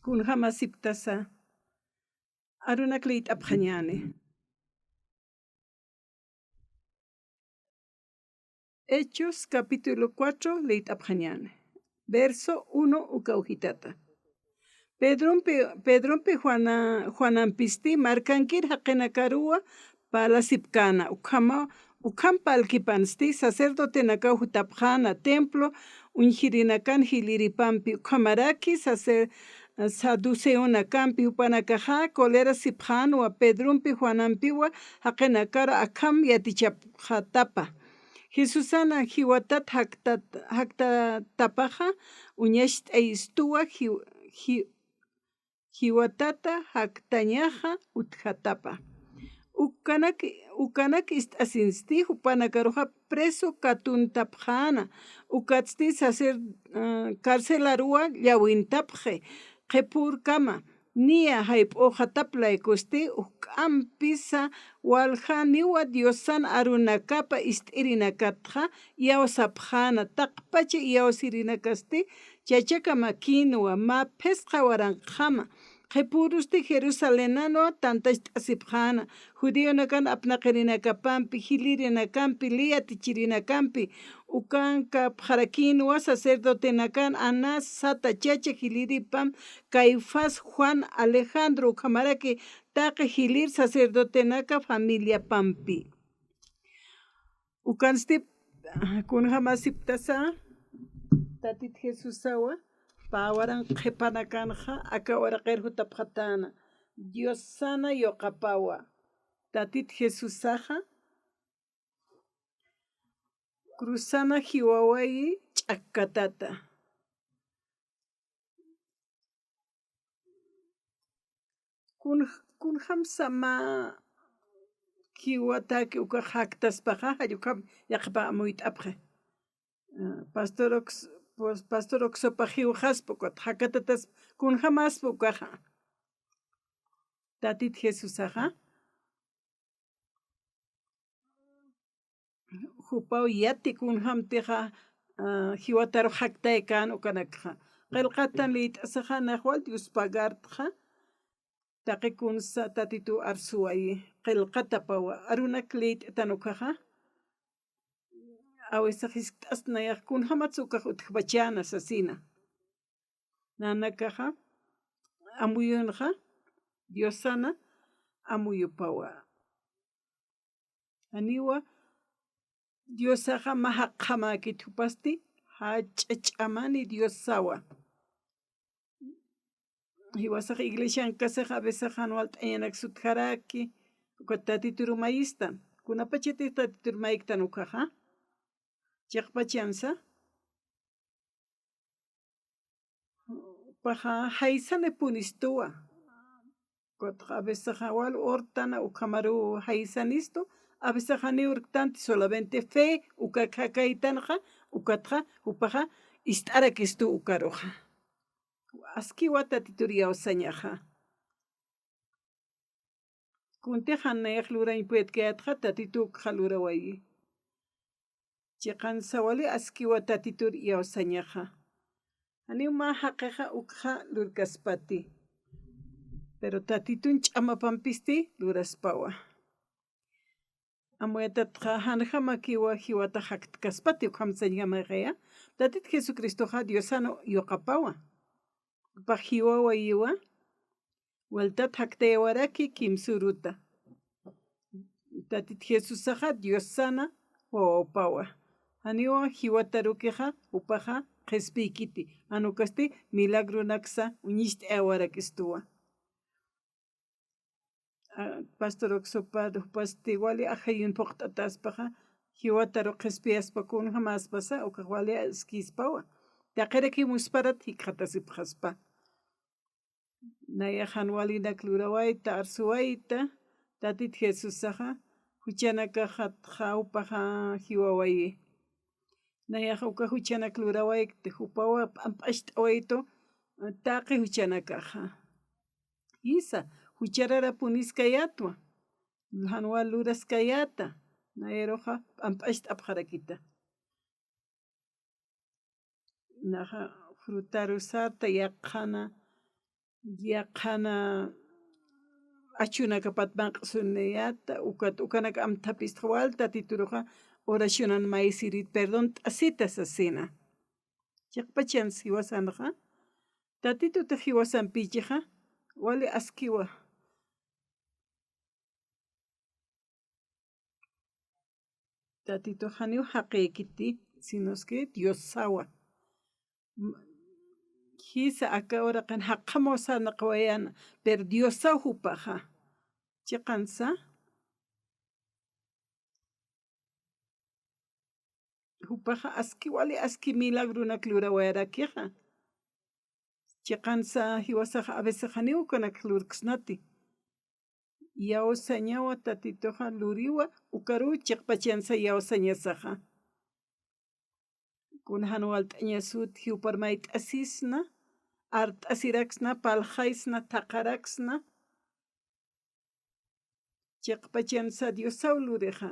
Kun jamasiptasa. Arunakleit abjañane. Hechos capítulo 4 leit abjañane. Verso 1 ukaujitata. Pedrompe Juanampisti marcankir haqenakarua pala sipkana ukam palkipansti sacerdote nakau hutapjana templo unjirinakan hiliripampi ukamaraki saduceona campi upanakaja kolera sipjana Pedrompe Juanampiwa haqenakara akam yatichapjatapa Jesusana hiwatat hakta tapaja uñasht eistua hiwatata haktañaja utjatapa. Ukanak asinsti upanakaroja preso katuntapjana ukatsti sacer carcelarua llawintapje qepur kama nia haip ojatapla ekosti ukampisa waljaniwa diosan arunakapa istirinakatja yawsapjana taqpacha yawsirinakasti chachaka makinua ma pesqa waranqama Qepurusti Jerusalenano tantash asipjana judío nakan apnaqerinakapampi hilirinakampi liatichirinakampi ukanka pjarakinua sacerdote nakan Anás sata chacha hiliripam Caifás Juan Alejandro ukamaraki taqe hilir sacerdote naka familia pampi ukanstip kunjamasiptasa tatit Jesusawa pawaran qhipanakanja akawaraqerhu tapjatana Dios sana yoqapawa tatit Jesusaja cruzana hiwawayi ch'akkatata kunjam sama hiwataki uka haktaspaja hayukam yaqpa amuyt'apje Pastor Oxopa hiwajaspa hakatatas kunjamaspa ukaja tatit Jesusaja Jupau yati kunjamteja hiwataro haktaykan ukanakja qillqatan lit'asaja najwal Dios pagartja taqi kunsa tatitu arsuwayi qillqata pawa arunak lit'atan ukaja awesajis t'asnayaj kunjamatzukaj utjbachana sasina nanakaja amuyunja Diosana amuyupawa aniwa Diosaja mahaqamaki thupasti hach'ach'amani Diosawa hiwasaj iglesia ankasaja abesaja anual t'ayanak sutjaraki ukatatiturmayistan kunapachiti tatiturmayiktan ukaja Chaqpachansa paja haisane punistoa a veces jawal ortana ukamaru haisanisto a veces urtanti solamente fe ukakakaitanja ukatja upaja istarakistu ukaroja aski wata tituria osañaja kunteja nehlura impuetkeatja tatitu khalura wayi Chiqan sawali askiwa tatitur yawsañaja anima haqeja ukja lurkaspati pero tatitun ch'amapampisti luraspawa amuyatatja hanjamakiwa hiwata haqtkaspati ukhamsañamajeya tatit Jesucristoja Diosano yoqapawa pajiwawa yiwa waltat haqtayawaraki kimsuruta tatit Jesusaja Diosana wawapawa aniwa hiwatarukeja upaja qespikiti anukasti milagro naksa uñishti awarakistua Pastor Oxopado pasti wali ajayun poqtataspaja hiwataru qespiaspa kunjamaspasa ukawali skispawa taqiraki musparat hikhatasipjaspa nayajan walinak lurawayta arsuwayta tatit Jesusaja huchanakaja upaja hiwawayi nayaja uka huchanak lurawayta hupawa p'amp'asht'awayto taqi huchanakaja isa hucharara puniskayatwa hanwal luraskayata nayeroja p'amp'asht'apjarakita naja frutarusata yaqjana yaqana achunaka patmanq'suniyata ukanaka amtapis tawal tatituruqa oracionan maisirit perdón t'asitas asina chaqpachan siwasanaqa tatituta hiwasanpichqa wali askiwa tatito haniw haqiykiti sino que Dios sawa hisa akawra qan haqqamawsana qawayana pero Dios hupaqa chiqansa hupaqa wali aski milagruna klurawayarakiqa chiqansa hiwasaqa a veces haniwkunak lurqsnati yawsañawa tatitoqa luriwa ukaru chiqpachansa yawsañasaqa kunahan walt'añasut hiwparmay t'asisna art'asiraksna palhaysna taqaraksna chiqpachansa Diosaw luriqa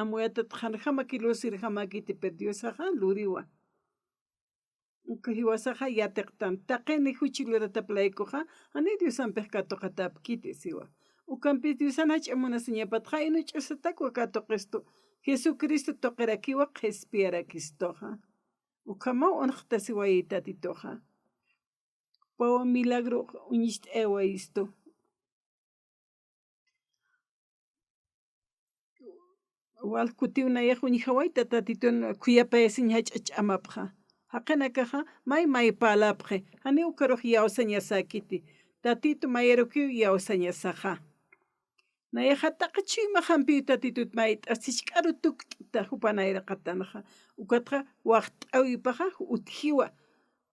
amuyatat hamaki lusir hamakiti per Diosaqa luriwa uka hiwasaqa yatiqtan taqini huchilurata playkuqa ani Diosanpej katuqa tapkiti siwa ukanpis Diosana ch'amunasiñapatqa inu ch'usatakwa katuqistu Jesucristo toqirakiwa qhispiyarakistoqa ukama unqta siwayita titoqa pawa milagro uñist ewaisto wal kutiwnayaq uñihawayta tatitun kuyapayasiñ hach'amapqa haqinakaqa may palapqi hani ukaruq yawsañasakiti tatito mayerukiw yawsañasaqa nayaqataqa chuyma hampiyu tatitut may t'asichk'aru tukt'ta hupanayraqa ukatqa waqt'awiypaqa utjiwa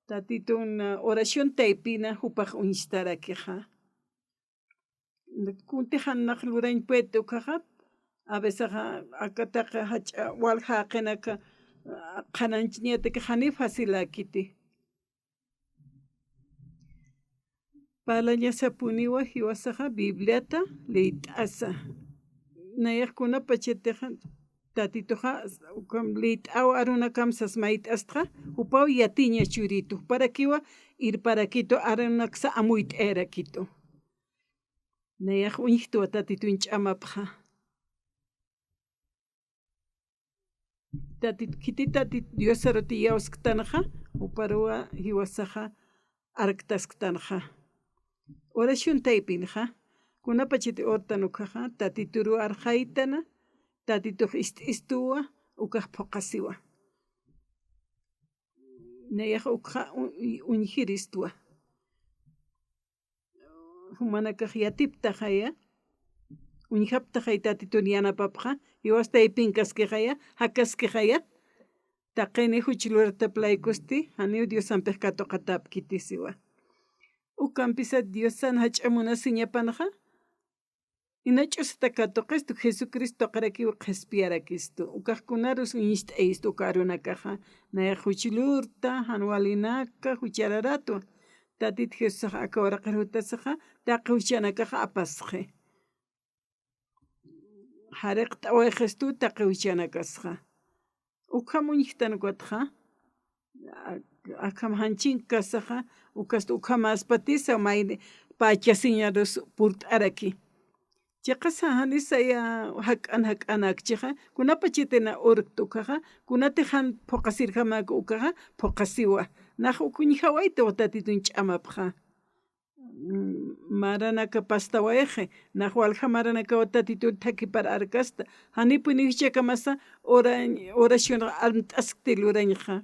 tatitun oración taypina hupaq uñistarakiqa kuntihanaq lurañpueta ukaqa a veces akataqa wal haqinaka qananchñataka hani facilakiti Palañasapuniwa hiwasaqa Bibliata leyt'asa nayaqkunapa chaytiqa tatituqa leyt'awa aruna kamsas mayt'asqa upaw yatiña churitu parakiwa irparakito arunaksa amuyt'ayrakito nayaq uñiqtuwa tatitun ch'amapqa kitita Dios saruti yawsk'tanaqa uparuwa hiwasaqa arctask'tanaqa oración taypinaqa kunapa chiti ortanukaqa tatituru arjaytana tatituq istuwa ukaq phuqasiwa nayaq ukqa uñihiristuwa humanakaq yatiptaqaya uñihaptaqay tatitun yanapapqa hiwastaypin kaskijaya hakaskijaya taqini huchilurata playkusti haniw Diosanpej katuqa tapkiti siwa ukanpisa Diosana hach'amunasiñapanaqa ina ch'usata katuqistu Jesucristo toqarakiwa qhispiyarakistu ukaqkunarus uñisht'aystu uka arunakaqa nayaq huchilurta hanwalinaka huchararatu tatita Jesusaqa akawraqir hutasaqa taqi huchanakaqa apasqi hariq t'awayqistu taqi huchanakasqa ukha muñiqtanukuatqa akam hanchin kasaqa ukastu ukhama aspatisa mayni pachasiñarus purt'araki chaqasa hanisaya hak'anakchiqa kunapa chitina urqta ukaqa kunatij han phuqasirqamaka ukaqa phuqasiwa naq ukuñihawayta tatitun ch'amapqa maranaka pastawayqi naq walja maranakawa tatitun thakipara arkasta hanipu niwch'akamasa oración t'ask'ti lurañqa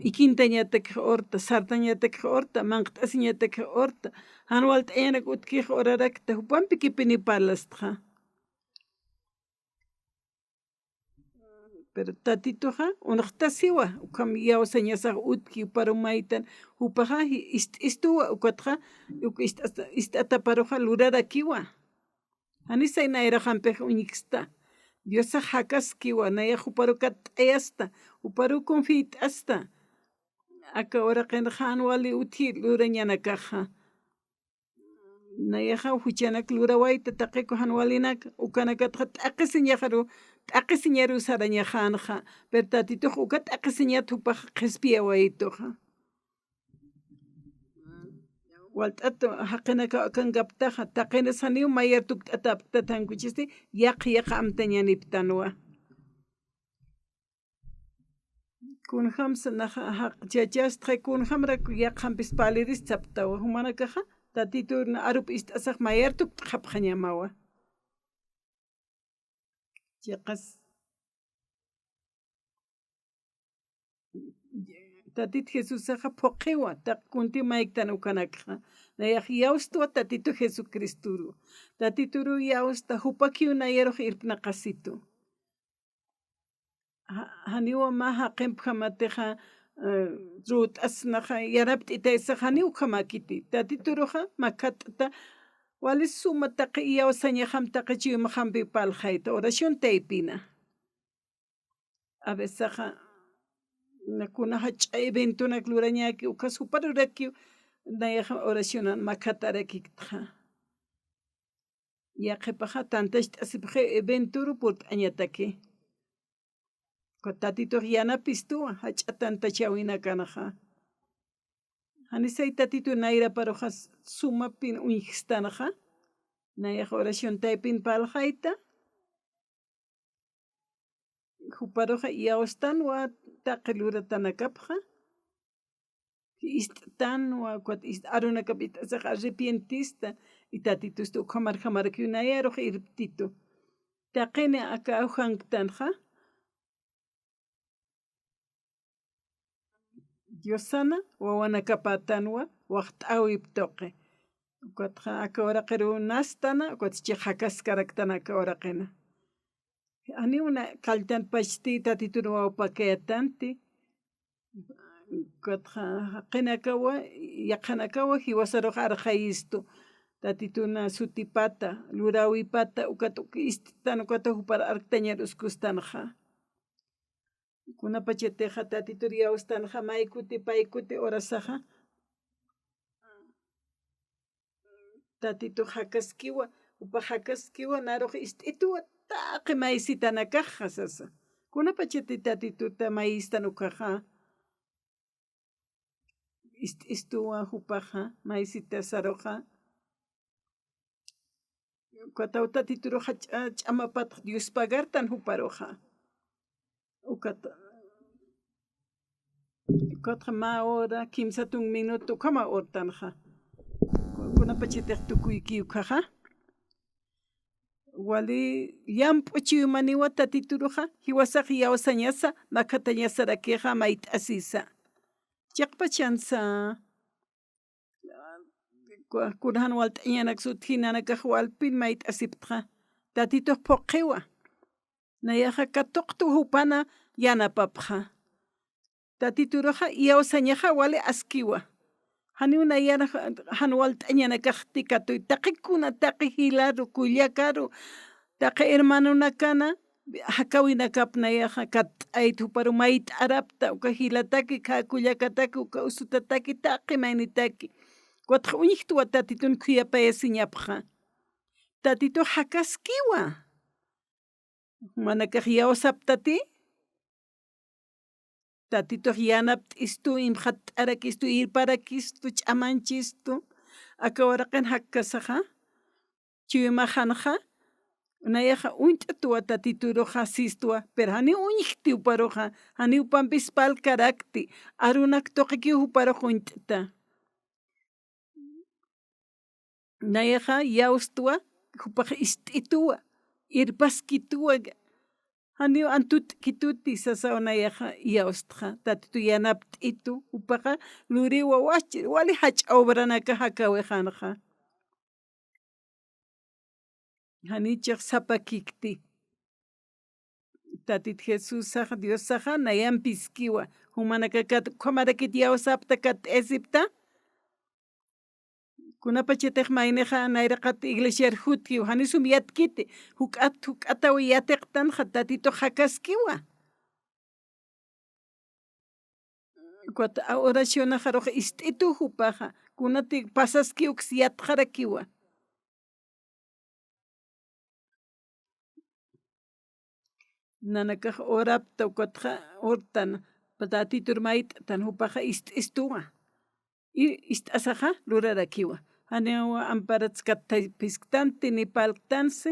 ikintañataq horta sartañataq horta manqt'asiñataq horta hanwal t'ayanak utkiq horarakta hupanpi kipini palastqa pero tatituqa unaqta siwa ukam yawsañasaq utki parumaytan hupaqa istuwa ukatqa ist'ataparuqa lurarakiwa hanisay nayraqanpej uñiqsta Diosaq hakaskiwa nayaq huparuka t'ayasta huparu confit'asta aka uraqinaq hanwali uthi lurañanakaqa nayaqa huchanak lurawayta taqiku hanwalinaka ukanakatqa t'aqisiñaru sarañajanqa pero tatituqa uka t'aqisiñata hupaq qhispiyawaytuqa walt'ata haqinaqa kanqaptaqa taqina saniw mayer tukt'ata aptatankuchisti yaqa amtañaniptanwa kunhamsa chachasqa kunhamra yaqhanpis paliris saptawa humanakaqa tatiturna arup ist'asaq mayer tukt'aqapqañamawa chaqas Tatito Jesusaqa phuqiwa kunti mayktan ukanakaqa nayaq yawstuwa tatito Jesucristuru tatituru yawsta hupakiw nayaruq irpnaqasitu haniwa maha qempqamatiqa rut'asnaqa yarapti itaysaqa haniw qamakiti tatituruqa makat'ta wali sumataqa yawsañahamtaqa chiwmahampi paljayta oración taypina a vecesaqa nakuna hach'ay eventunak lurañaki ukas huparuraki nayaqa oracionan makatarakiktaqa yaqipaqa tantash t'asipaqa eventuru purt'añataki tatito yanapis tuwa hach'a tantachawina kanaqa hanisay tatito nayraparuqa sumapin uñiqstanaqa nayaqa oración taypin paljayta huparuqa yawstanwa taqi luratanakapqa ist'tanwa arunakap it'asaqa arrepientista y tatitusta ukhamarqamarqayu nayaruq irptitu taqini aka awhanktanja Diosana wawanakapatanwa waqt'awip tuqi ukatqa aka waraqiru nastana ukatcha hakaskaraktan aka waraqina aniuna kalltan pachti tatituru wawpakayatanti ukatqa qinakawa yaqanakawa hiwasaruq arqayistu tatituna sutipata lurawipata ukata ist'tana ukata hupar arqtañar uskustanaqa kunapachatiqa tatituru yawstanaqa maykuti paykuti orasaqa tatito hakaskiwa upa hakaskiwa naruq ist'ituwa taqi maysitanakaqqa sasa kunapachati tatituta mayistan ukaqa ist'istua hupaqa maysita saruqa ukataw tatituru ch'amapataq Dios pagartan huparuqa ukatqa ma hora kimsatun minuto kama hortanaqa kunapachatiq tukuyki ukaqa wali llamp'u chiwmaniwa tatituruqa hiwasaq yawsañasa makatañasarakiqa mayt'asisa chaqpachansa kunahan walt'añanak suti hinanakaq walpin mayt'asiptqa tatituq phuqiwa nayaqa katuqtu hupana yanapapqa tatituruqa yawsañaqa wali askiwa haniuna yana han walt'añanakaqti katuy taqikuna taqi hilaru kuyllakaru taqi hermanunakana hakawinakapnayaqa kat'ayta huparu mayt'arapta uka hilataki ka kullakataki uka usutataki taqi maynitaki watqa uñiqtuwa tatituna khuyapayasiñapqa tatito hakaskiwa mana kaq yawsaptati tatituq yanapt'istu imqa t'arakistu irparakistu ch'amanchistu aka waraqin hakasaqa chiwimaqanaqa nayaqa unt'atuwa tatituruqa sistuwa pero hani uñiqti uparuqa hani upanpis palkarakti arunak tuqiki uparuq unt'ata nayaqa yawstuwa upaq ist'ituwa irpaskituwa hani antut'kituti sasawa nayaqa yawstaqa tatitu yanapt'itu upaqa luriwa wali hach'awranaka hakawiqanaqa hanichaq sapakikti tatito Jesusaqa Diosaqa nayanpiskiwa humanaka qhamarakit yawsapta kat'isipta kunapachatiq mayniqa nayraqata iglesia hutkiw hanisum yatkiti huk'atawi yatiqtanja tatito hakaskiwa kuata oracionaqa ruqa ist'itu hupaqa kunati pasaskiwkas yatqarakiwa nanakaq orapta ukatqa hortana tatito mayt'atan hupaqa ist'istuwa ist'asaqa rurarakiwa haniwa amparatzkata pisktanti nipalktansi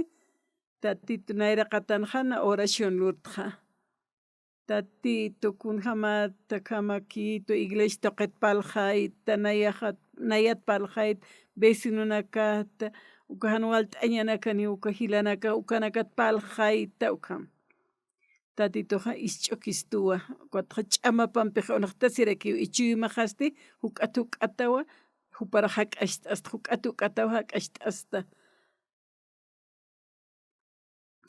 tatito nayraqatanjana oración lurtqa tatito kunhamata kamakito iglesia toqetpalqayta nayat palqayta vecinonakata uka hanualta añanakani uka hilanaka ukanakat palqayta ukam tatitoqa isch'ukistuwa kuatqa ch'amapampiqa unaqtasirakiwa ichuyumaqasti huk atu k'atawa hupara hak'ashta hasta huk atu k'atawa hak'ashta hasta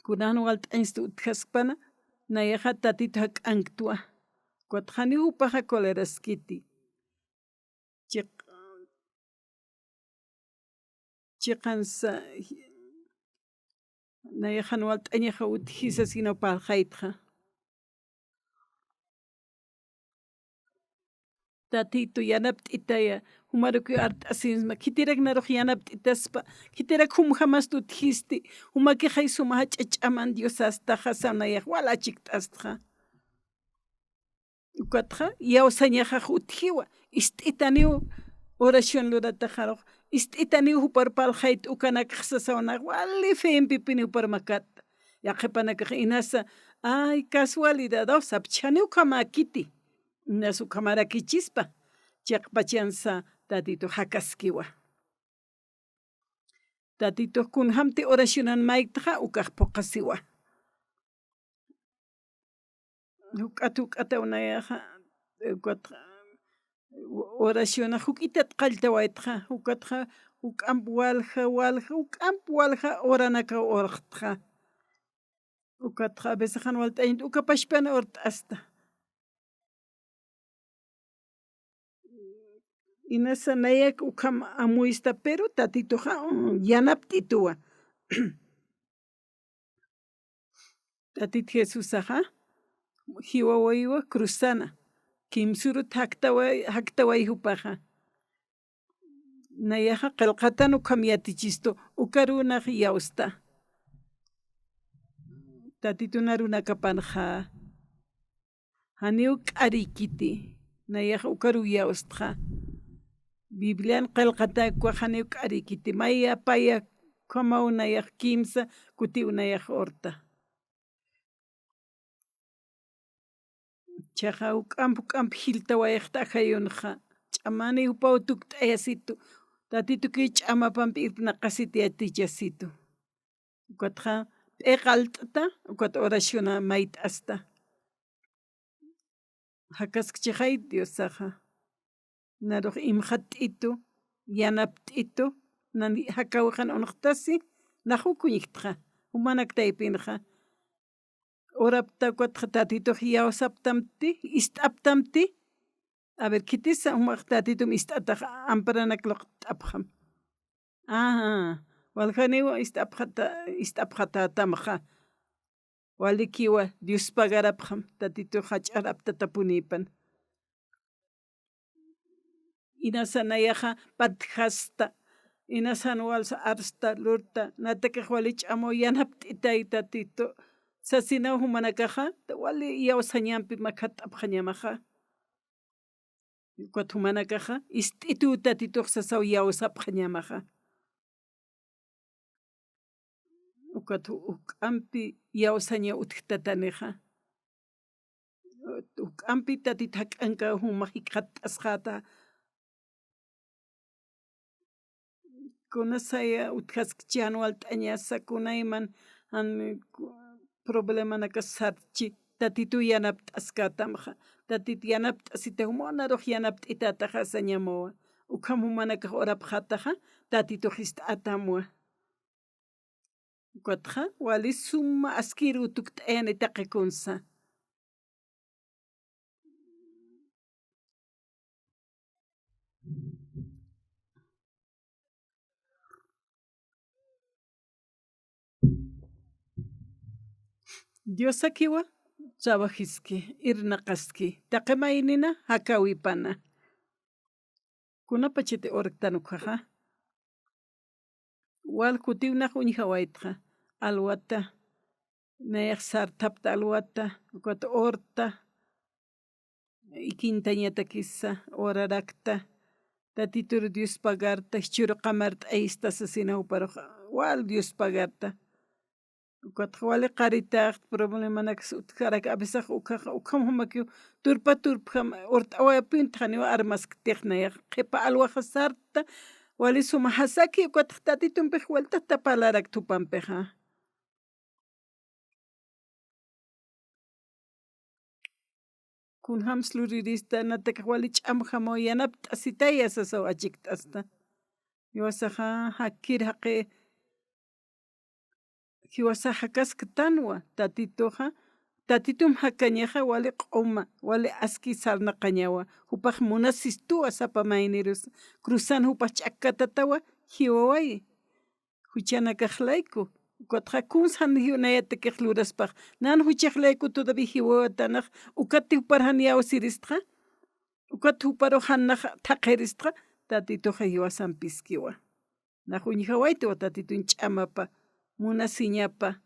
kunan walta añasta utqaspana nayaqa tatito hak'antuwa kuatqa haniupaqa koleraskiti chiqansa nayaqa hanualta añaqa utqhisa sino palqaytqa tatito yanapt'itaya humarukuy art'asinsma kitiraknaruq yanapt'itaspa kitirak hamas utqhisti humakiqay sumaq hach'ach'aman Dios astaqa sanayaq walachik t'asqa ukatqa yawsañaqa utqhiwa ist'ita niw oración lurataqa ist'ita niw hupar palqayta ukanakaq sasawanaq wali fempipi niwparmakata yaqhipanakaq inasa ay casualidad sapchaniw kamakiti inasu kamarakichispa chaqpachansa tatito hakaskiwa tatito kunhamti oracionan maytaqa ukaq puqasiwa huk atu k'ataw nayaqa oración huk itata qalltawaytqa hukatqa huk ampu walja oranaka urqtqa ukatqa a veces hanualta añita ukapashpana urta hasta inasa nayaka ukam amuysta pero tatitoqa yanapt'ituwa tatito Jesusaqa hiwawaywa cruzana kimsuruta haktawayupaqa nayaqa qillqatana ukam yatichistu uka runaq yawsta tatituna runa kapanqa haniw k'ariy kiti nayaqa ukaru yawsqa Biblian qillqataqa haniw k'ariy kiti maya paya kama unayaq kimsa kuti unayaq urta chaqa k'ampu hilltawayaqta ajayunaqa ch'amani upawan tukt'ayasitu tatito kay ch'amapampi irpina qasita yatichasitu ukatqa p'eqa alt'ata ukata oración mayta hasta hakaskachay Diosaqa naruq imqa t'ito yanapt'ito nani hakawajan unaqtasi najukuñiktqa humanakataypinqa orapta kuatqa tatitoqa yawsaptamti ist'aptamti a ver kitisa humaq tatito ist'ataqa amparanakluq t'apqam waljaniwa ist'apqatatamqa walikiwa Dios pagarapqam tatito hach'ar aptata punipan inasa nayaqa patjasta inasa hanualsa arsta lurta natakaq wali ch'amuy yanapt'itay tatito sasinaw humanakaqa wali yawsa ñanpi maka t'apqañamaqa kutin humanakaqa ist'ituw tatituqa sasaw yawsapqa ñamaqa ukata huk k'ampi yawsaña utqtataniqa huk k'ampi tatito hak'anqa humaq t'asqata kunasaya utqaskchi hanualta añasa kunayman problemanaka sarchi tatito yanap t'askatamqa tatito yanap t'asita munaruq yanap t'itataqa sañamuwa ukham humanakaq urapaqtaqa tatito hist'atamuwa ukatqa wali suma askiru tukt'ayani taqikunsa Dios akiwa trabajiski irnaqaski taqemaynina hakawipana kunapa chiti urqtanuqaqa wal kutiwnaq uñihawaytqa alwata nayaq sartapta alwata ukata urta ikintañata kisa urarakta tatituru Dios pagarta churu qamarta aysta asesina uparo wal Dios pagarta ukatqa wali qaritaq problemanaqa utqaraka a veces uqhamumakyu turpa urta awayapinta qaniwa armasktiqnayaq qhipa alwaqa sarta wali suma hasaki ukatqa tatitunpiq vueltata palarak tupanpiqa. Kunhams lurirista nataka wali ch'amuq hamawa yanapta asitaya sasawa achikta asta hiwasaqa hakiri haqi hiwasaqa hakaska tanwa tatitum hakañaqa wali q'uma wali aski sarnaqa ñawa upaq munasistuwa sapamayniros cruzana upaq ch'akatatawa hiwawayi huchana kaqlayku ukatqa kunshan hunayatakiq luraspaq nan huchaqlayku todavía hiwawatanaq ukati huparqani yawsiristqa ukati huparuq hanaq thaqiristqa tatituqa hiwasan piskiwa na huñihawayta tatitun ch'amapa munasiñapa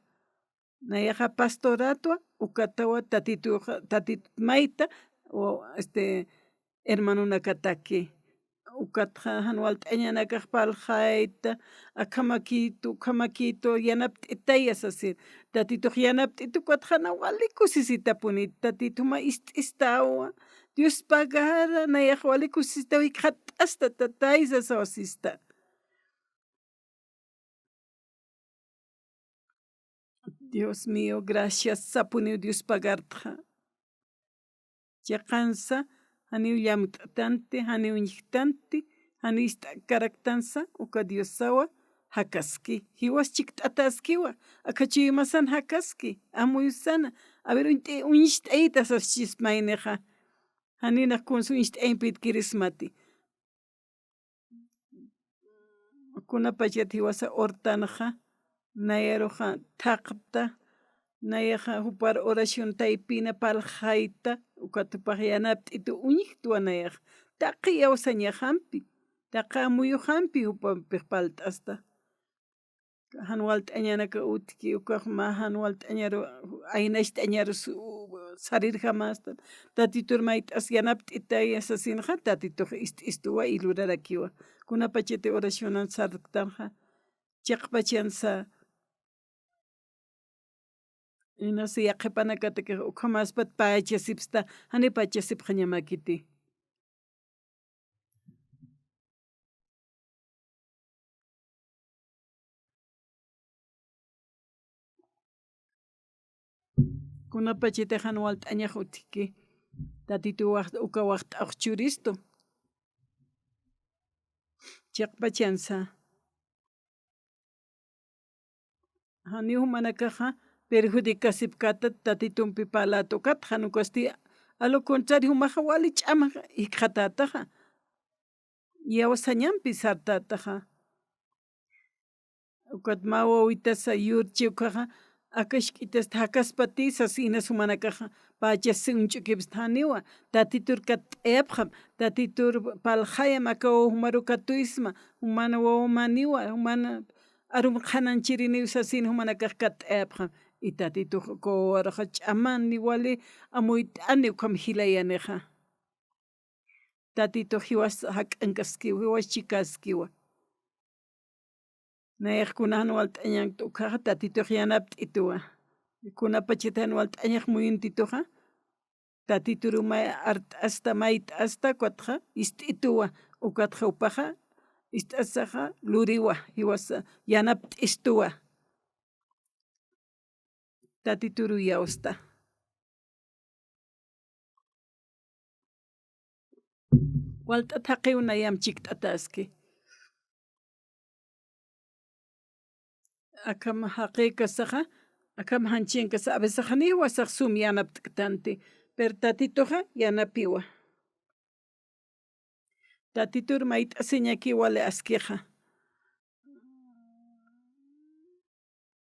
nayaqa pastoratuwa ukatawa tatitu mayta o hermanunakataki ukatqa hanual t'añanakaq paljayta ukhamakito yanapt'itaya sasir tatituq yanapt'ita ukatqa na wali kusisita punita tatitu may ist'istawan Dios pagara nayaq wali kusistawan qat'asta tatay sasawasista. Dios mío, gracias sapuniw Dios pagartqa. Chaqansa haniw llamk'tanti, haniw ñiqtanti, haniy ist'akaraktansa uka Dios sawa hakaski. Hiwas chikt'ataskiwa akachiwimasana hakaski amuyusana. A ver uñish t'ayta sasichismayniqa. Haninaq kunsu uñish t'aypit kirismati. Kunapachati hiwasa hortanaqa nayaruqa thaqta nayaqa hupar oración taypina paljayta ukatupaq yanapt'ita uñiqta nayaq taqi yawsañahampi taqa amuyuq hampi upanpiq palt'asta hanual t'añanaka utki ukaq ma hanual t'añaru aynash t'añarus sarirqamasta tatitur mayt'as yanapt'ita yasasinqa tatituqa ist'istua y lurarakiwa kunapachati oracionan sarqtarqa chaqpachansa y no sé yaqipanakataki ukhamaspat pachasipsta hani pachasipqa ñamakiti. Kunapachiti hanual t'añaq utiki tatitu uka waqt'aq churistu chaqpachansa hanihu mana kaqa perjudicasipkata tatitumpi palatukat hanukasti a lo contrario humaqa wali ch'amaq hiq'atataqa yawasañanpi sartataqa ukat ma wawitasa yurchi ukaqa akashk'itasta hakaspa tisas hinasu mana kaqa pachasi unch'ukipas haniwa tatitur t'ayapqa tatitur paljayam aka wawaq maru katuysma humana wawa maniwa humana arum qhananchiriniw sasina humana kaq t'ayapqa y tatituqa quwarqa ch'amani wali amuy t'ani ukham hilayaniqa tatituqa hiwas hak'ankaskiwa hiwas chikaskiwa nayaqkuna hanual t'añan t'ukaqa tatituqa yanapt'ituwa kunapachita hanual t'añaq muyuntituqa tatitur may art'asta mayt'asta ukatqa ist'ituwa ukatqa upaqa ist'asaqa luriwa hiwas yanapt'istuwa tatituru yawsta. Walt'ata haqiwna yam chikt'ataski akama haqi kasaqa akama hanchin kasa a veces hani wasaq sum yanapt'ktanti pero tatituqa yanapiwa tatitur mayt'asi ñaki wali askiqa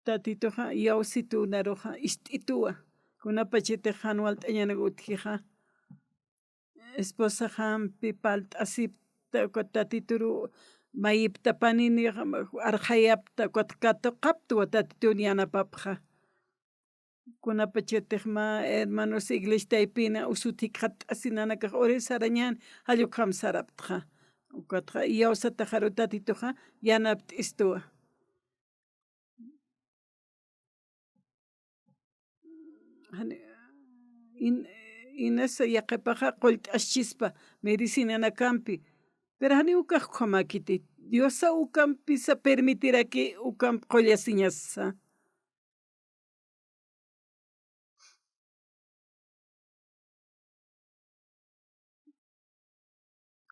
tatituqa yawsitunaruqa ist'ituwa kunapachitiq hanual t'añanaqa utkiqa esposa hampi palt'asipta uka tatituru mayipta panini arjayapta qaptuwa tatitur yanapapqa kunapachatiq ma hermanos iglesitaypina usutik qat'asinanakaq uri sarañan halluqham saraptqa ukatqa yawsata haru tatituqa yanapti istuwa. Inesa yaqipaqa qullt'aschispa medicinana kanpi, pero hani ukaq qhamakiti Diosa ukanpisa permitiraki ukan qollasiñasa.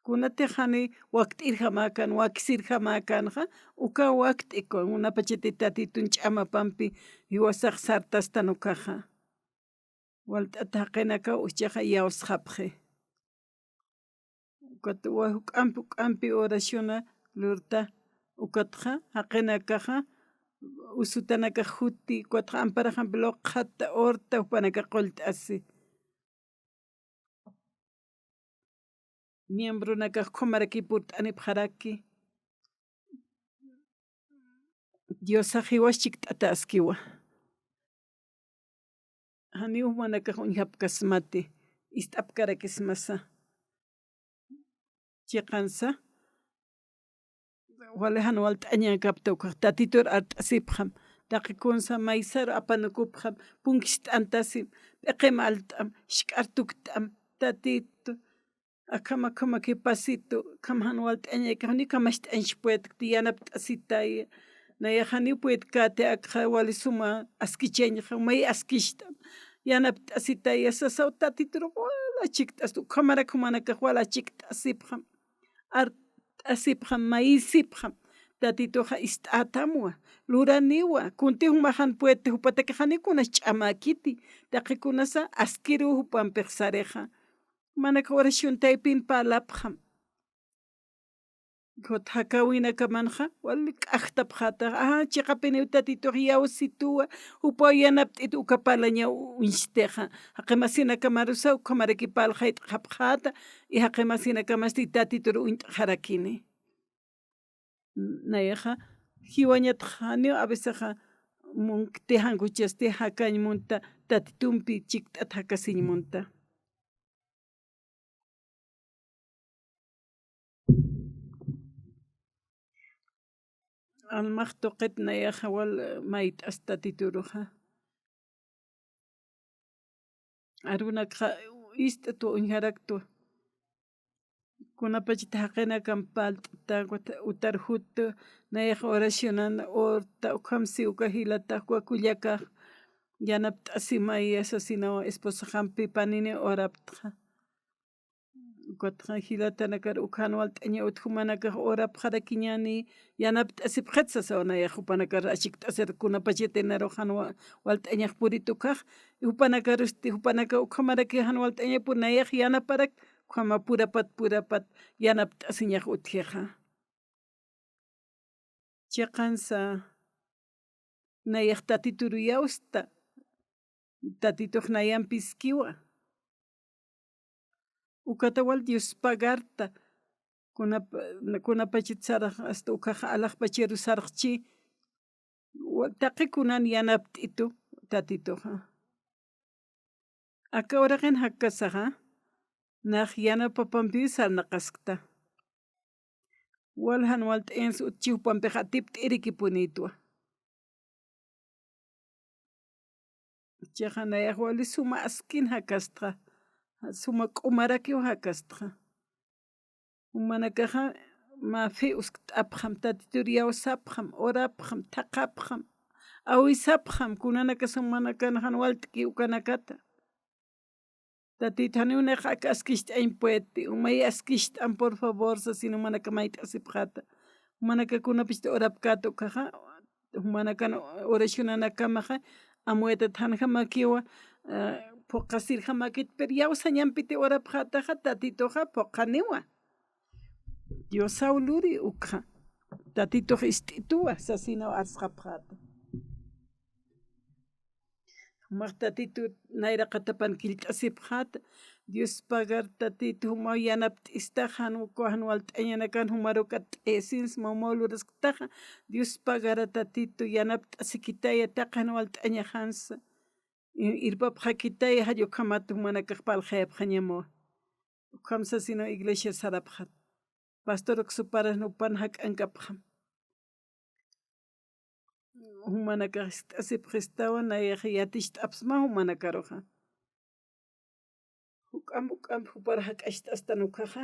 Kunatiq hani wakt'irjamakan wakisirjamakanqa uka wakt'ikun unapachiti tatitun ch'amapampi wasaq sartasta nukaqa walt'ata haqinaka uchayqa yawsqapqi. Ukata huk'ampi oraciona lurta ukataqa haqinakaqa usutanaka huti ukataqa amparajanpi loqata horta upanaka qullt'asi. Miembrunaka qhumarakipurt'anip haraki Diosaq hiwaschik t'ata askiwa. Hani manakaq uñhapkasmati ist'apkarakismasa. Chiqansa wale hanual t'añan kapta ukaq tatitur art'asipqam taqikunsa maysaro apanukupqam punkish t'antasim p'iqim alt'am ishk'ar tukt'am tatitu akama kipasito kama hanual t'añaykaq ni kamash t'anchik puetka yanap t'asitaya nayajani puet kati akqa wale suma askichañaqa may askisht'am yanap t'asitaya sasawa tatitura wala chikt'astu qamarakaq mana kaq wala chikt'asipqam t'asipqam maysipqam tatituqa ist'atamuwa luraniwa kuntiyuq majan puete upataka hanikunash ch'amakiti taqikunasa askiru upanpiq sariqa manaka oracion taypin palapqam kutin hakawinakamanqa wali k'aqtapaq chiqapini tatituqa yawsituwa upawan yanapt'i ukapala ña winchitiqa haqimasinakama rusaw qamarakipala hayt'a hapqata y haqimasinakamashti tatituta unt'aqharakini. Nayaqa jiwañataq hani a vecesqa tijankuchasti hakañmunta tatitumpi chikt'ata hakasiñmunta. Almaq tuqita nayaqa wala mayt'as tatituruqa arunakaqa ist'atu uñharaktu kunapachita haqinakan palt'ata utar hutu nayaqa oracionana horta ukamsi uka hilata wakullakaq yanap t'asimaya asasinawan esposa hampi panini oraptqa ukataqa hilatanakar uka hanual t'aña utka humanakaq horapaq harakiñani yanap t'asipaq qetsasawa nayaqa upanakar achik t'asirka kunapachita enaruqa hanual t'añaq puritu kaq upanakarushti upanaka ukhamaraki hanual t'añapuri nayaqa yanaparak ukama purapat yanap t'asi ñaq utjiqa. Chiqansa nayaq tatituru yawsta tatituqa nayanpi iskiwa ukata wal Dios pagarta kunapachita saraq hasta ukaqa alaqpachiru saraqchi taqikunani yanapt'itu tatituqa akawraqin hakasaqa naq yanapapanpi sarnaqaskta wal hanual t'añas chiwpanpiqa atipt'i irikipunitwa chayqa nayaq wali suma askina hakasqa suma k'umarakiwan hakasqa manakaqa ma feus t'apqam tatituru yawsapqam orapqam thaqapqam awisapqam kunana kashan mana kana hanual t'iki ukanakata tatito hani unayqa askisht'ayn puete may askisht'an por favor sino manaka may t'asipaqta manaka kunapishti orapkata ukaqa manakana oracionanakamaqa amuetata hanjamakiwan puqasirjamakita pero yawsa ñanpiti orapaqtaqa tatituqa puqaniwa Diosawluri ukqa tatituqa ist'ituwa sasinawan arsqapaqta maq tatitu nayraqatapan killt'asipaqta Dios pagar tatitu humaw yanapt'istaqa hanual t'añanakan humaruka t'esinas mamawan lurasqtaqa Dios pagara tatitu yanap t'asikitaya taqa hanual t'añajansa irpapaq hakitaya hallu qamata humanakaq palqayapaq ñamuwan ukamsa sino iglesia sarapaq pastor suparas no pan hak ankapja humanaka asip qistawa nayaq yatishta apsma humanakaroja huk'am hupara hak'ashta asta nuqaqa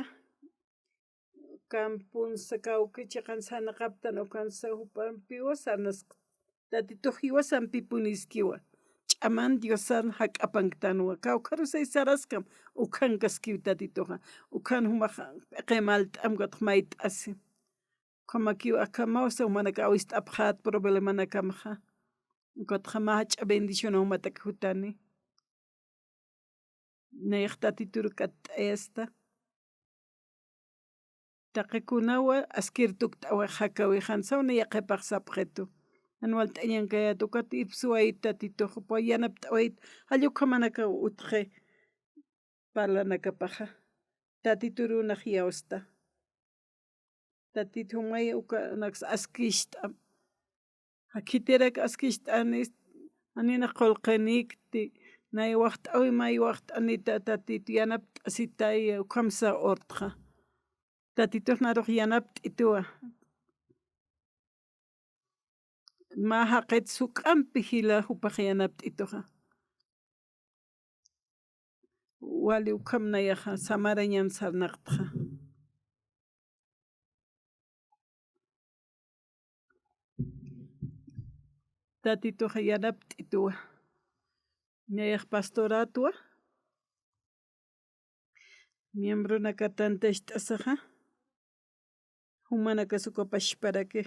kampunsa kawkicha qansana qaptan ukansa hupanpiwa sanasqa tatituq hiwasanpi puniskiwa ch'aman diosan hak'apantanuwa kawqarusay saraskam ukhankaskiw tatituqa ukhan humaq qemalt'am qatq mayt'asi qamakiw akamawsa humanaka awista apqat problemana kamqa qatqa mahach'a bendición humataka hutani nayaq tatituru k'at'ayasta taqikunawa askirtukta awaq hakawijansawan yaqipaq sapqhitu anual t'añankayata ukata ipsuwayta tatituqa yanap t'awayta allquqa manaka utqay parlanakapaqa tatiturunaq yawsta tatitu may ukanak askishta hakitiraka askishta anis anina qolqanikti nay waqta awi may waqta anita tatitu yanap t'asitaya ukhamsa ortqa tatituq naruq yanap t'ituwa ma haqit suk'anpi hila upaq yanap t'ituqa wali ukham nayaqa samara ñan sarnaqtqa tatituqa yanap t'ituwa ñayaq pastoratuwa miembrona katantash t'asaqa humanaka sukapashparaki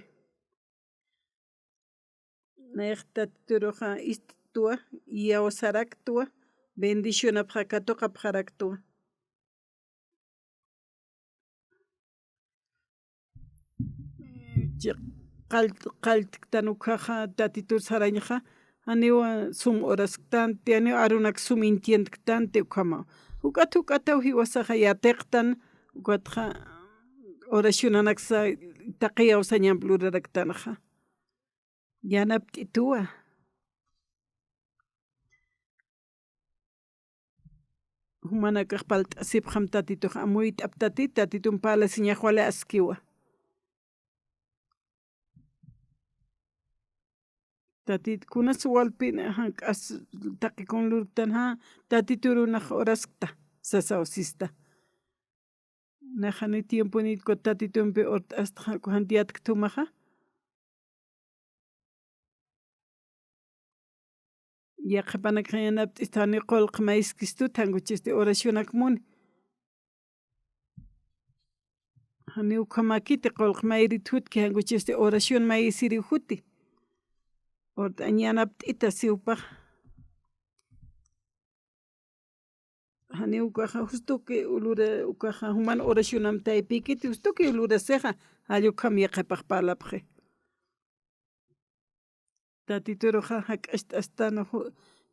nayaq tatituruqa istuwa yawsaraktuwa bendicionapaq katuqapqaraktuwa qaltiqta nuqaqa tatitur sarañaqa aniwa sum horasqtanti aniwa arunak sum intientqtanti uqama uk'ata hiwasaqa yatiqtan uqataqa oracionanaksa taqi yawsañanpi ruraraktanaqa yanap t'ituwa humana kaq palt'asipqam tatituqa amuy t'aptati tatitun palasi ñaqwali askiwa tatikunas walpina k'as taqikunlurtan tatiturunaq horasqta sasawsista naqani tiempunitku tatitunpi horta hasta jantiyatka tumaqa yaqapanaka yanapt'is thani qolqa mayskistuta hankuchisti oracionakmuni hani ukha makiti qolqa mayrita hutki hankuchisti oración maysiri huti horta yanapt'ita siwpaq hani ukaqa justuki ulura ukaqa humana oracionmanmi taypikiti justuki ulurasiqa allquqam yaqipaq palapqi tatituruqa hak'ashta astana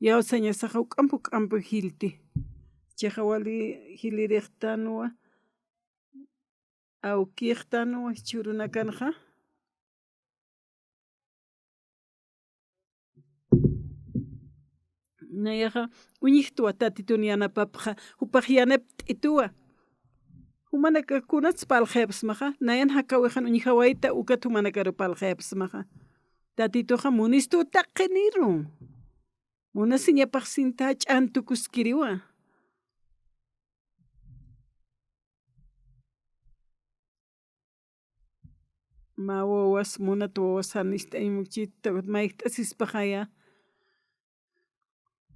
yawsañasaqa uk'anpu hilti chayqa wali hiliriqtanuwa awkiqtanuwa churuna kanqa nayaqa uñiqtuwa tatituna yanapapqa upaq yanap t'ituwa humanaka kunata palqayapasmaqa nayan hakawiqan uñiq wawayta ukata humanakaru palqayapasmaqa tatituqa munistu taqi nirun munasi ñapaq sinta ch'antukuskiriwa ma wawas munata wawas hanishta aymuchita mayta asispaqaya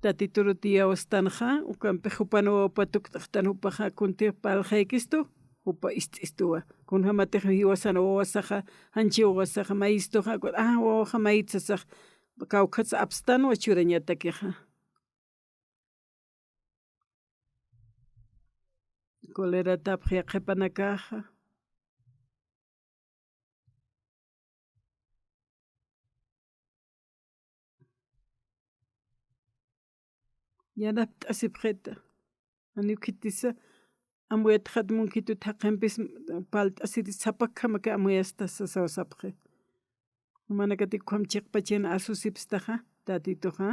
tatituru tiyawastanaqa ukanpi hupana wawapa tuktaqtana upaqa kuntiqa palqaykistu upa ist'istua kun hamatik hiwasana wawasaqa hanchi wawasaqa mayistuqa wawaqa mayitsasaq kawqatsa apstanuwa churañatakiqa coleratapaq yaqapanakaqa yanapta asipqita ani ukitisa amuyata hatmunkitu thaqanpis palt'asiti sapakhamaka amuyasta sasawasapqi manaka tikuqam chiqpachina asusipistaqa tatituqa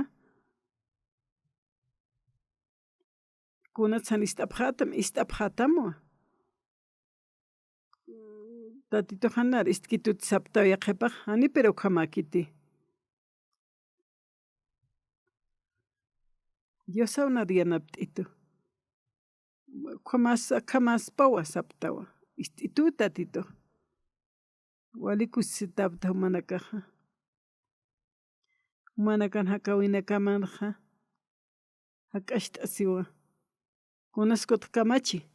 kunata sanist'apqatam ist'apqatamuwa tatito hanar iskitut saptaw yaqepaq hani pero kamakiti. Diosawna riyanapt'itu. Kamaspawa saptawa ist'itu tatito. Walikusitapta manakaja. Manakan hakawina kamanja. Hak'asht'asiwa. Kunaskut kamachi.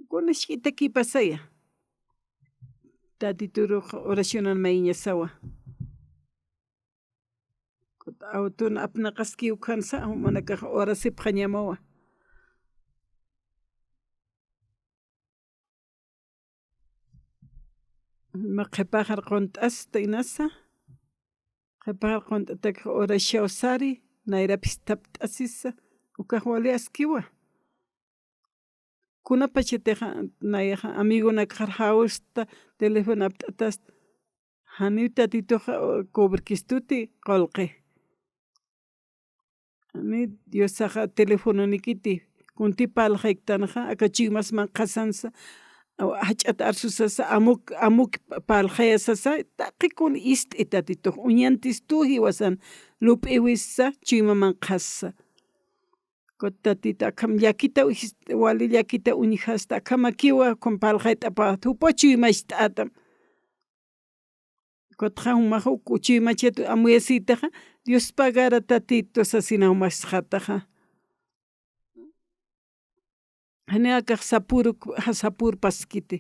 Kunashkita kipasaya. Tatituro oracionan mayña sawa. Autona apnaqaskiw kansa manakaja orasipqa ñamawa. Ma qhipajar qont'asta inasa. Qhipajar qont'ataqa orashawsari nayrapis tapt'asisa ukaq wali askiwa. Kunapachiteqa nayaqa amigunaka hawsta teléfono apt'atas hani tatitoqa cobrkistuti qolqi. Hani Diosaqa teléfono nikiti kuntipalqaykutanaqa akachiwmasman qasansa hach'ata arsusasa amuk palqayasasa taqikuni ist'i tatitoqa uñantis tuji wasan lup'i wisa chuymaman qassa. Tatita akam llakita wali llakita uñijasta akamakiwa palqayta thupachuy masht'atam. Kutqa humaq chuymachita amuyasitaqa Dios pagara tatito sasinaw masqataqa. Haniqa kaq sapurpas kiti.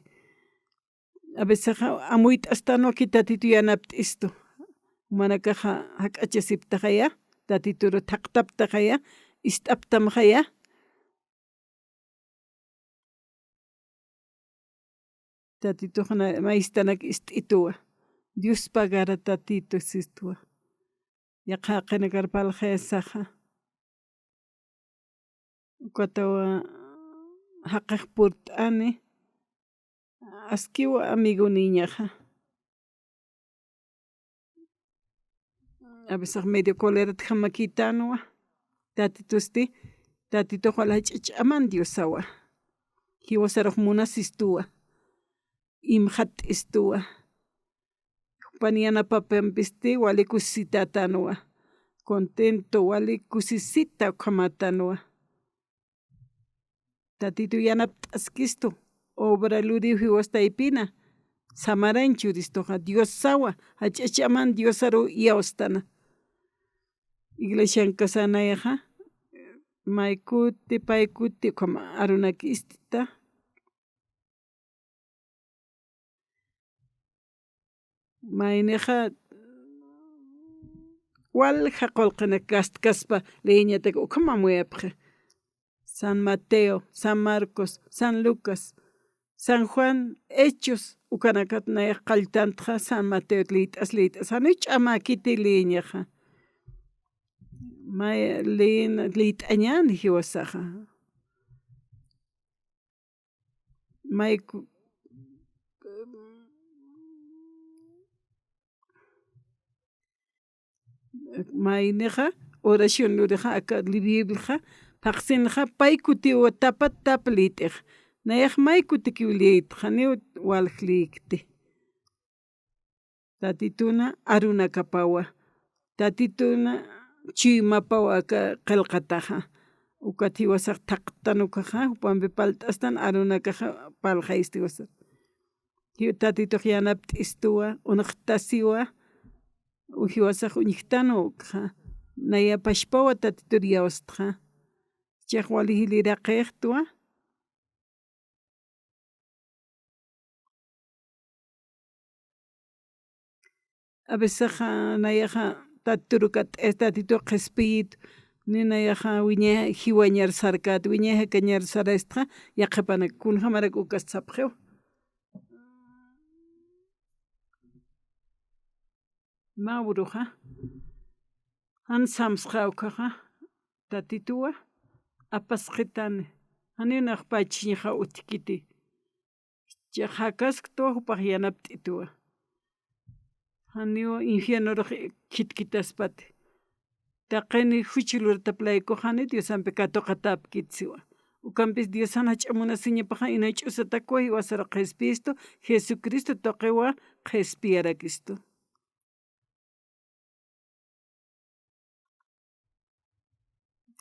A veces amuyta astanuki tatito yanapt'istu. Manakaja hak'achasiptaqa ya tatituro thaqtaptaqa ya ist'aptamaqa ya. Tatitoqa maystanaka ist'ituwa. Dios pagara tatito sistuwa. Yaqa qinakar palqayasaqa. Ukatawa haqaq purt'ani askiwa amigo niñaqa. A veces medio colerata hamakitanuwa tatitusti tatitoqa lach'ach'aman Diosawa. Hiwasaraq munasistuwa. Imhat'istuwa. Pani yanapapampisti wali kusitatanuwa. Contento wali kusisita uqamatanuwa. Tatito yanapt'askistu obra luriw hiwastaypina samaranchu ristuqa Diosawa hach'ach'aman Diosaru yawastana. Iglesian kasanayaqa maykuti paykuti arunaki istita. Mayniqa walja qolqina kaspa leñataqa uqamamuyapqa. San Mateo, San Marcos, San Lucas, San Juan, Hechos ukanakatnayaq qalltantaqa San Mateo lit'as hani ch'amakiti leñaqa. May lit'añani hiwasaqa. Mayniqa oración luriqa aka Bibliaqa taqsinqa paykutiwa tap lit'iq. Nayaq maykutiki liyta haniwa walaj liykti. Tatituna arunakapawa. Tatituna chuymapawa qillqataqa. Ukati wasaq taqtanukaqa hupanpi palt'astan arunakaqa palqaysti wasa. Tatitoqa yanapt'istuwa unaqtasiwa uji wasaq uñiqtanuqa nayapashpawa tatituri yawasqa. Chaq wali hiliraqayaqtuwa. A veces nayaqa tatito qhispiyta ninayaqa hiwañarisarkata wiñayqa kañarisaraystaqa yaqapanaka kunhamaraka ukasta sapqiwa. Mauruqa hansamusqa awqaqa tatituwa apasqitani haninaq paychikñaqa utikiti. Chaq hakasqa hupaq yanapt'ituwa. Haniwa infiernoraq kitkitaspati. Taqayni huchilurataplaykujani Diosanpi katuqa tapkitisiwa. ukampis Dios hanach'amuna siñapaqa inay ch'usatakuay wasara qhispisto Jesucristo toqiwa qhispiyarakistu.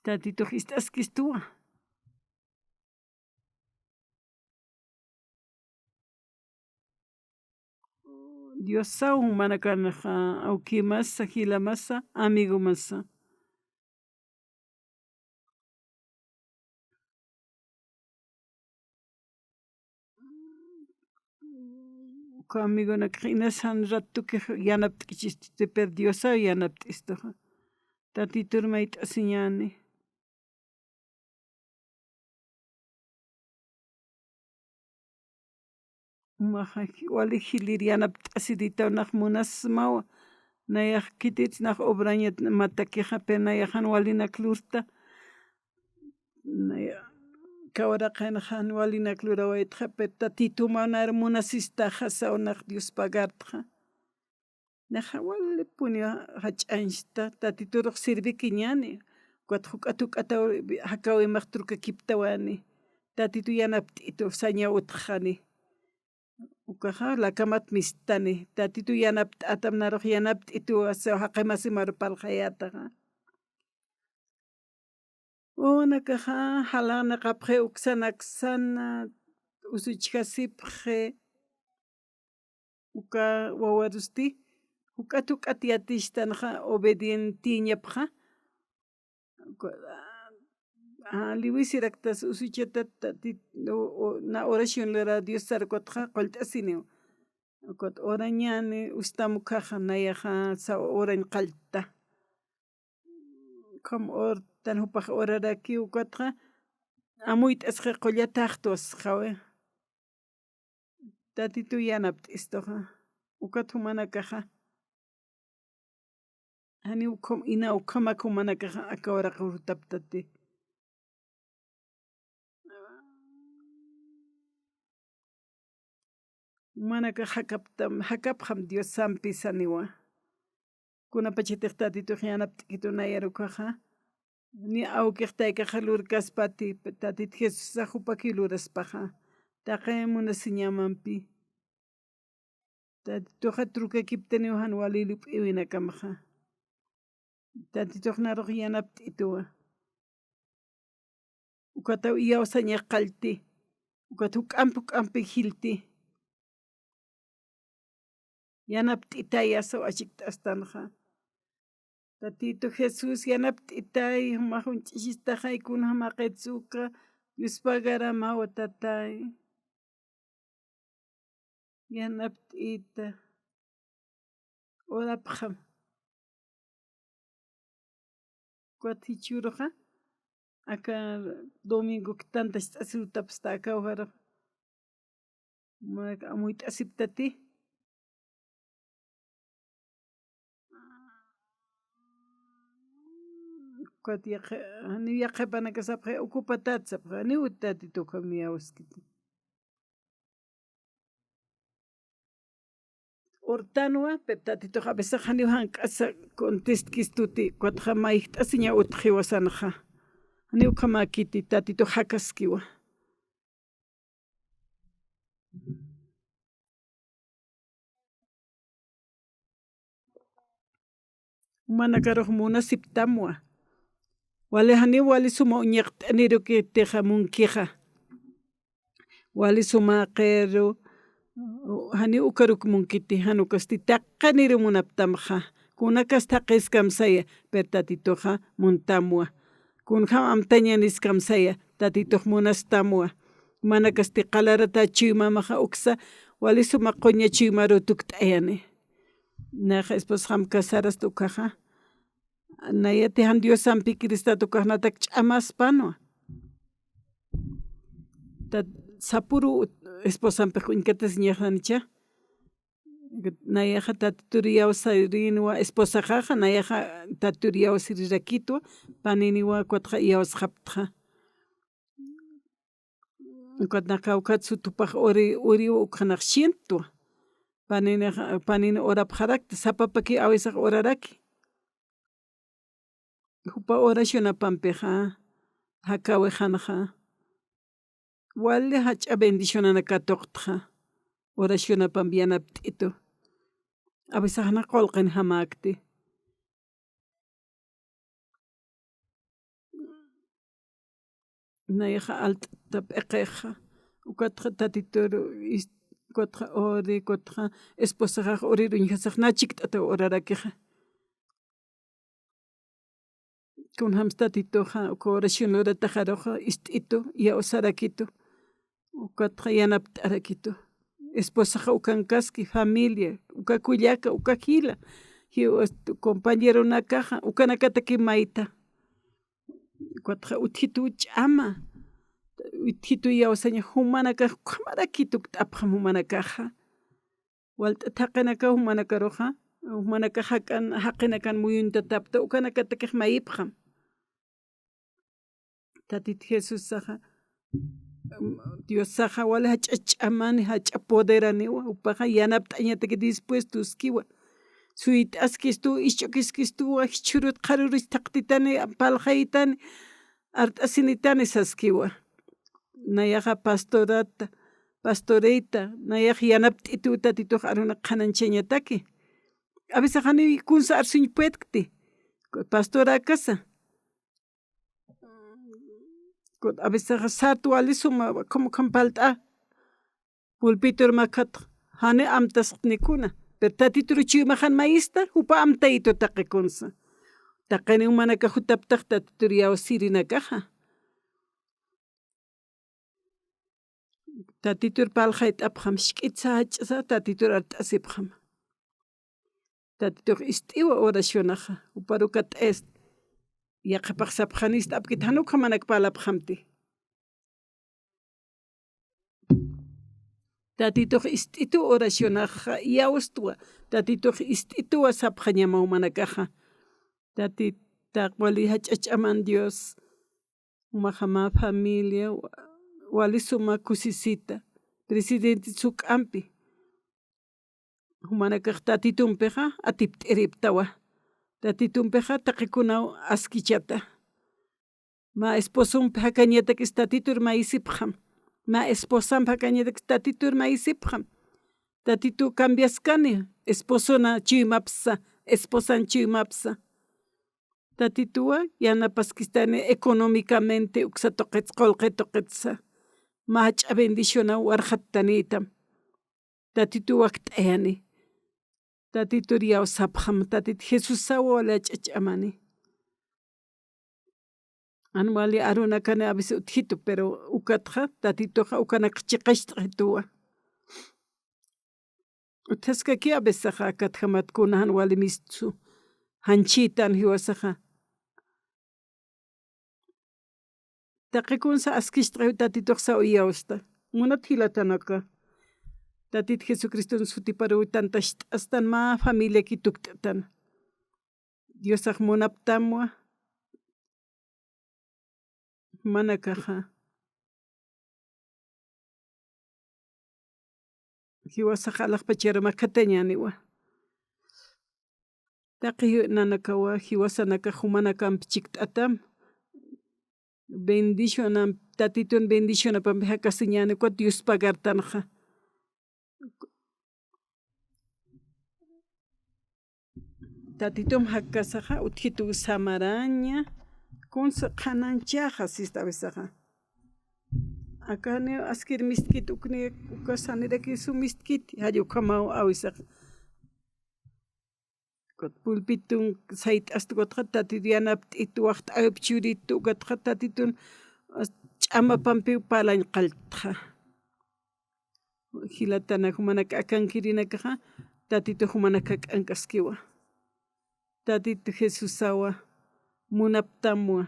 Tatito qhist'askistuwa. Dios sawun mana kanaqa awki masa, hila masa, amigo masa. Uka amigonaqa hinasan ratuki yanapt'ikichistite pero Dios saw yanapt'istuqa. Tatito mayt'asi ñani. Wali hilir yanapt'asidita naq munasmawa nayaq kitich naq obraña matakiqa pero nayajan walinaklurta kawaraqa najan walinaklura waytqa pero tatito manara munasistaqa sawnaq Dios pagartqa naja walipuni hach'anchista tatitoruq sirviki ñani ukata huk'ata huk'ata hakawimaq turkakiptawani tatito yanapt'ito saña utqani ukaqa lakamat mistani tatito yanapt'atam naruq yanapt'ito asa haqimasimaru palqayataqa. Wawanaqa halana qapqi uksana ksana usuchkasipqi uka wawarusti huk'ata huk'ata yatishtanaqa obedientiñapqa liwisiraktas usuchata na oracionlara Dios tarputqa qollt'asini ukata ora ñani ustamukaqqa nayaqa sawa oraña qallta como tanhupaq oraraki ukataqa amuyt'asqa qollata haqtuwasqa tatito yanapt'istuqa ukata humanakaqa hani ina ukhamakun manakaqa akawaraqa urtaptati manaka hakapqam Dios sampisaniwa kunapachitiq tatituqa yanapt'ikito nayarukaqa ni awkiqtaykaqa lurkaspati tatito Jesusqa hupaki luraspaqa taqay munasiñamanpi tatitoqa trunkakiptaniwan walilu p'iwinakamaqa tatitoqa naruq yanapt'ituwa ukata yawsaña qallti ukata huk'ampi hilti yanapt'itay asawa achikta astanaqa tatito Jesus yanapt'itay humaq ch'ishista haykuna hamaqitsuka Dios pagaramawa tatay yanapt'ita orapaqam kuatichuruqa aka domingo tantash t'asirutapas takawjaraq amuy t'asiptati hani yaqapanakasapqa ocupatasapqa niwi tatitoqa miyawaskita Hortanuwa pero tatitoqa a veces hani hank'asa contestk'istuti kuataqa mayq t'asi ña utaq hiwasanaqa hani ukha makiti tatito hakaskiwa mana karuq munasiptamwa wali suma uñiqt'anirukipiqa munkiqa wali sumaqero hani ukarukmunkiti hanukasti taqaniru munaptamqa kunakasta qiskamsaya pero tatitoqa muntamwa kunqa amtaña niskamsaya tatitoqa munastamwa mana kasti qalarata chiymamaqa uksa wali sumaq quña chiymaru tukt'ayani naqa esposaqam casarasta ukaqa nayatijan Dios sampi Cristota ukaqnataka ch'amaspanuwa sapuru esposanpik inkatas ñajanicha nayaqa tatituri yawsariniwa esposaqaqa nayaqa tatituri yawsarirrakituwa paniniwa kuataqa yawsaqaptqa ukata kawkatsu tupak uriwa ukaqnaq cientowa panini orapaqarakta sapapaki awisaq oraraki hupa oracionapanpiqa hakawiqanaqa wali hach'a bendicionana katuqtqa oracionapan yanapt'itu avisaqna qolqin hamakti nayaqa alt'ta p'iqiqqa ukatqa tatitur kutqa uri kutqa esposaqa uriru ñuqasaq nachikt'ata urarakiqa kunhamas tatituqa uka oración urataqa ruqa ist'itu ya'a sarakitu ukatqa yanapta arakitu esposaqa ukan kaski familia uka kullaka uka kila compañeronakaqa ukanakataki mayta ukatqa utjitu ch'ama utjitu yawsaña humana kaq qamarakitu t'apqa humana kaqa walt'ata haqinaka humana karuqa humanaka haqina kan muyunta tapta ukanakata kaq mayipqa Tatita Jesusaqa Diosaqa wali hach'a ch'amani hach'a poderaniwa upaqa yanapta añataki dispuestoskiwa suyit'askistu ishch'ukiskistuwa churut qarurish taqtitani palqaytani art'asinitani saskiwa nayaqa pastorita nayaqa yanapt'itu tatituqa aruna qananchañataki a veces hani kunsa arsuñ puetkti pastora kasa a veces sartu ali suma como kan palt'a pulpitur makhataq hani amtasaq nikuna pero tatitur chiwmajan mayista upa amtaytu taqi kunsa taqini mana kahutaptaq tatitur yawa sirinakaqa tatitur palqayta apaqam shk'itsa hach'asa tatitur art'asipaqam tatitur ist'iwa oracionaqa uparuka t'es yaqapaq sapaqanista apkita hanuqa manaka palapaqamti tatitur ist'itu oracionaqa yawastuwa tatitur ist'ituwa sapaq ñama humanakaqa tatita wali hach'a ch'aman Dios umaqama familia wali sumak kusisita presidente suk'ampi humanakaq tatitunpiqa atip t'iriptawa tatitunpiqa taqikunawan askichata ma esposunpi hakañatakish tatitur maysipaqam ma esposanpi hakañatakish tatitur maysipaqam tatitu cambiaskani esposuna chiwimapsa esposan chiwimapsa tatituwa yanapaskistani económicamente uksa tuqitsa qullqi tuqitsa ma hach'a bendicionawan warjata nitam tatituwak t'ayani tatitur yawsapaqam tatita Jesusawan wali hach'a ch'amani wali arunakani a veces utjitu pero ukatqa tatituqa ukanaka chiqashta tuwa utjaskaki a veces akatqa matkunawan wali mischu hanchitan hiwasaqa taqi kunsa askishta tatituqa sawiyawsta munata hilatanaka tatita Jesucristowan sutiparuwi tantash t'astan ma familiaki tukt'atan Diosaq munaptamuwa mana kaqa hiwasaqa alaqpachara makatañaniwa taqi nanakawa hiwasanaka humana kanpi chikt'atam bendicionan tatitun bendicionapampi hakasiñani kutin Dios pagartanaqa tatitun hakasaqa utjitu Samaraña kunsa qananchaqa sista vesaqa akani askir miskita ukni ukasaniraki su miskiti hallukama awisaqa pulpitun sayt'asta kutqa tatitu yanapt'itu waqta ayupi churitu ukatqa tatitun ch'amapampi palañ qaltqa hilatana humanaka akankirinakaqa tatitu humanaka k'ankaskiwa tatitu Jesusawa munaptamuwa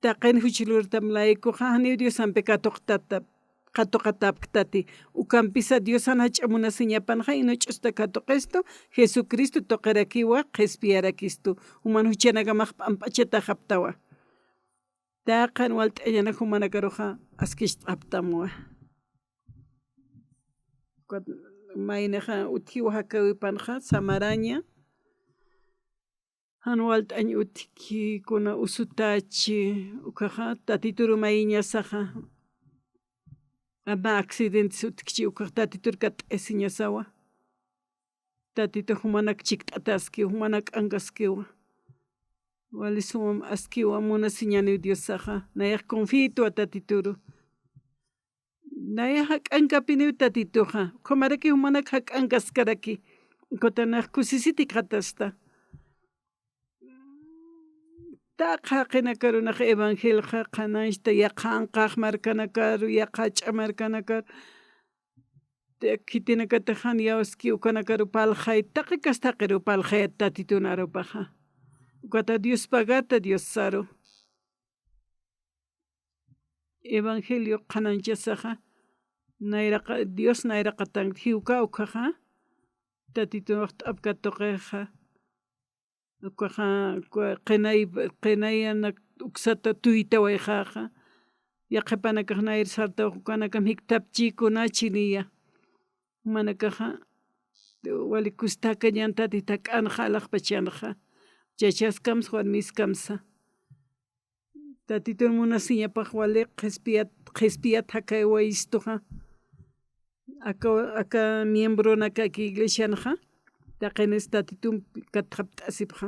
taqini huchilurtam laykuqa hani Diosanpi qatuqatapktati ukanpisa Diosan hach'amunasiñapanqa inuch'usta katuqistu Jesucristo tuqirakiwa qhispiyarakistu human huchanakamaqpa amp'achata haptawa taqan walt'ayana humanakaruqa askishta haptamuwa maynaqa utjiwa hakawipanqa Samaraña Anual t'añ utkikuna usutachi ukaja tatituru mayñasaja ama accidentes utkichi ukaj tatituru kat'esi ñasawa tatitu humanak chikt'ataskiwa humanak k'ankaskiwa wali sumak askiwa munasiñani Diosaja nayaj confituwa tatituru nayaj hak'ankapini tatituja qomaraki humanak hak'ankaskaraki kutanaj kusisiti qatashta taqa qinakarunaj evangelioqa qanashta yaqankaq markana karu yaqacha markana karu kitinakataj yawaski ukana karu paljay taqi kastaqiru paljay tatitunarupaja ukata Diospagata Dios saru evangelio qananchasaja nayraqa Dios nayraqa tan hiuka ukaja tatituwan t'apka tuqiqa ukaja qinayana uksata tuytawayjaja yaqapanakaq nayra sartawaq ukanaka hiktapchikunachi niya manakaja wali kustaka ñantatita k'anaj alajpachanaja chachaskamsa warmiskamsa tatito munasiñapaq wali qhispiyata kay wayistuja aka miembrona kaki iglesianaja taqenis tatitumpi katqap t'asipja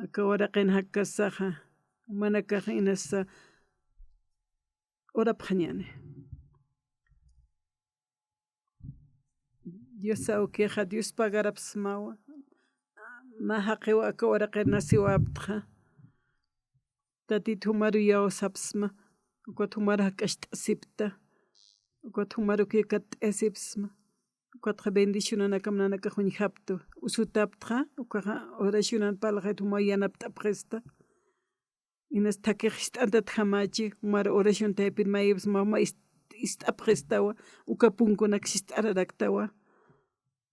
aka waraqin hakasaja manakaj hinasa orapaj ñani Dios awqiqa Dios pagarapas mawa mahaqiwa aka waraqi nasiwaptja tatito humaru yawasapasma ukata humaru hak'ash t'asipta ukata humaru kayka t'asipasma ukataqa bendicionanaka nanaka huñijaptu usutaptja ukaja oracionan palajayta humaru yanapta apajesta hinas takiqish t'antata jamachik humaru oración chaypika maypipas mama ist'apajestawa uka punkunakish t'araraktawa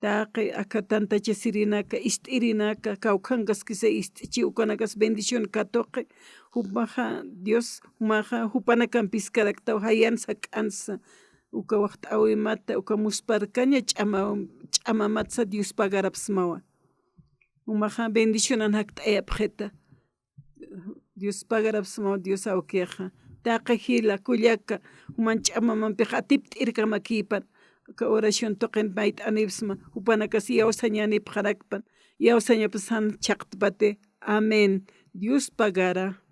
taqi aka tantacha sirinaka ist'irinaka kawqankaskisha ist'ichi ukanakas bendición katuqi hukmaja Dios hukmaja hupanakampish karaktawa hayansa k'ansa uka waqta awimata uka musparkaña ch'amamata Dios pagarapas mawa hukmaja bendicionan hak t'ayapajeta Dios pagarapas mawa Dios awqiqa taqi jila kullaka human ch'amamanpiqa atipta irkamakipan ka oración tuqin mayta anipasma upanakas yawsañanipaq harakpan yawsañapas chaqtapati amén Dios pagara